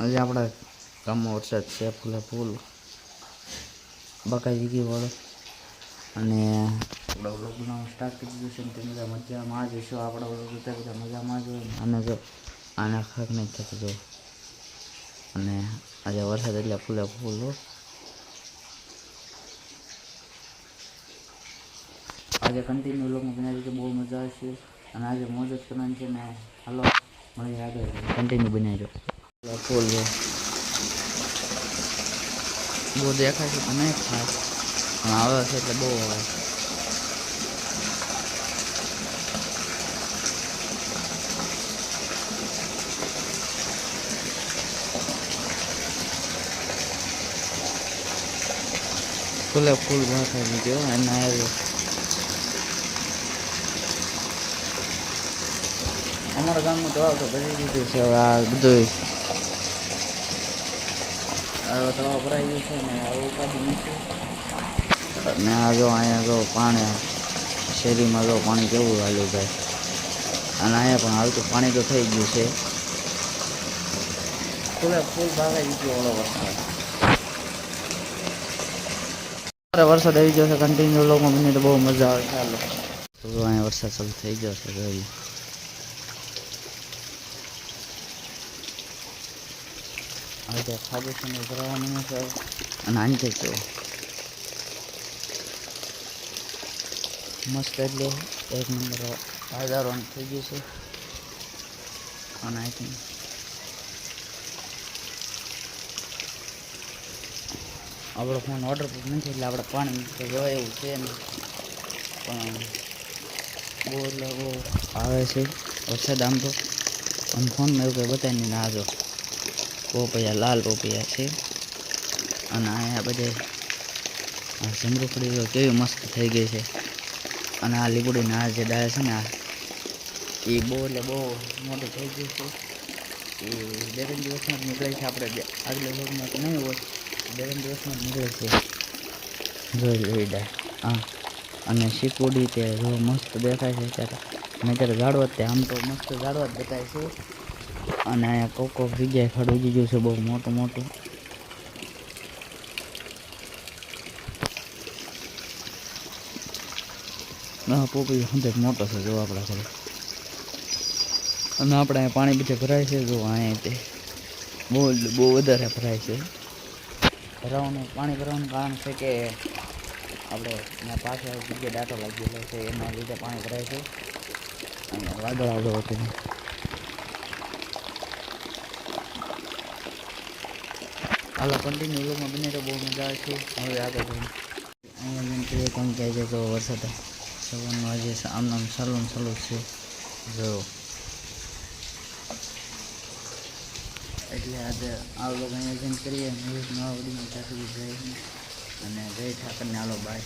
આજે આપણા ગામમાં વરસાદ છે ફૂલે ફૂલ બકાઈ જગ્યા વાળો અને આપણા વ્લોગનું સ્ટાર્ટ કરી દીધું છે. તે બધા મજામાં જ છો. આપણા વ્લોગ બધા મજામાં જ હોય અને જો આના ખાક નહીં થતું જો. અને આજે વરસાદ એટલે ફૂલે ફૂલ હો. આજે કન્ટિન્યુ વ્લોગમાં બનાવી તો બહુ મજા આવશે અને આજે મોજ જ કરવાની છે ને. હાલો મળી આગળ કન્ટિન્યુ બનાવી દો ફૂલ બહુ દેખાય છે તો નહીં ખાસ પણ આવે છે એટલે બહુ આવે. ફૂલે ફૂલ ભાષા લીધો અને અમારા ગામમાં તો આવતો ભરી દીધું છે. હવે આ બધું હવે તળાવ ભરાઈ ગયું છે ને હવે ઉપાડી નથી. અને આ જો અહીંયા જો પાણી શેરીમાં જો પાણી કેવું હાલ્યું જાય અને અહીંયા પણ હાલતું પાણી તો થઈ ગયું છે. ફૂલે ફૂલ ભાગાઈ દીધું ઓલો વરસાદ. વરસાદ આવી ગયો છે કન્ટિન્યુ લોકોમાં બને તો બહુ મજા આવે. ચાલો તો અહીંયા વરસાદ ચાલુ થઈ ગયો છે. જોઈ હવે ખાધું છે ભરવાનું છે અને આનથી તો મસ્ત એટલે એક નંબર હાજારોનું થઈ ગયું છે. અને આઈ થિંક આપણો ફોન વોટરપ્રૂફ નથી એટલે આપણે પાણી તો જવાય એવું છે ને પણ બહુ એટલે બહુ આવે છે વરસાદ આમ તો. અને ફોનમાં એવું કંઈ બતાવી નહીં. આ જો પોપૈયા લાલ પોપૈયા છે અને અહીંયા બધે જમરૂખડી કેવી મસ્ત થઈ ગઈ છે. અને આ લીંબુડીના આ જે ડાળ છે ને આ એ બહુ એટલે બહુ મોટું થઈ ગયું છે. એ 2-3 દિવસમાં જ નીકળે છે. આપણે આગલા ભાગમાં તો નહીં હોય 2-3 દિવસમાં જ નીકળે છે. જોઈ લો એ ડાળ હા. અને શીકુડી તે જો મસ્ત દેખાય છે અત્યારે. અને અત્યારે ઝાડવા તે આમ તો મસ્ત ઝાડવા જ દેખાય છે. અને અહીંયા કોક જગ્યાએ ખડ ઉગી ગયું છે બહુ મોટું મોટું. પોપૈયો હંધેક મોટો છે જો આપણા ઘરે. અને આપણે અહીંયા પાણી બધે ભરાય છે જો અહીંયા તે બહુ વધારે ભરાય છે. પાણી ભરવાનું કારણ છે કે આપણે ત્યાં પાછળ જગ્યાએ ડાટો લાગેલો છે એના લીધે પાણી ભરાય છે. અને વાદળ આવડો હતું હાલો કન્ટિન્યુ લોકોમાં બને તો બહુ મજા આવે છે. હવે આગળ અહીંયા જેમ કરીએ કેમ કહે છે તો વરસાદ સવારનો આજે આમ ચાલુ છે જો. એટલે આજે આ લોકો અહીંયા જેમ કરીએ ન્યૂઝમાં આવડીને ત્યાં સુધી જઈ અને જય ઠાકરને હાલો બાય.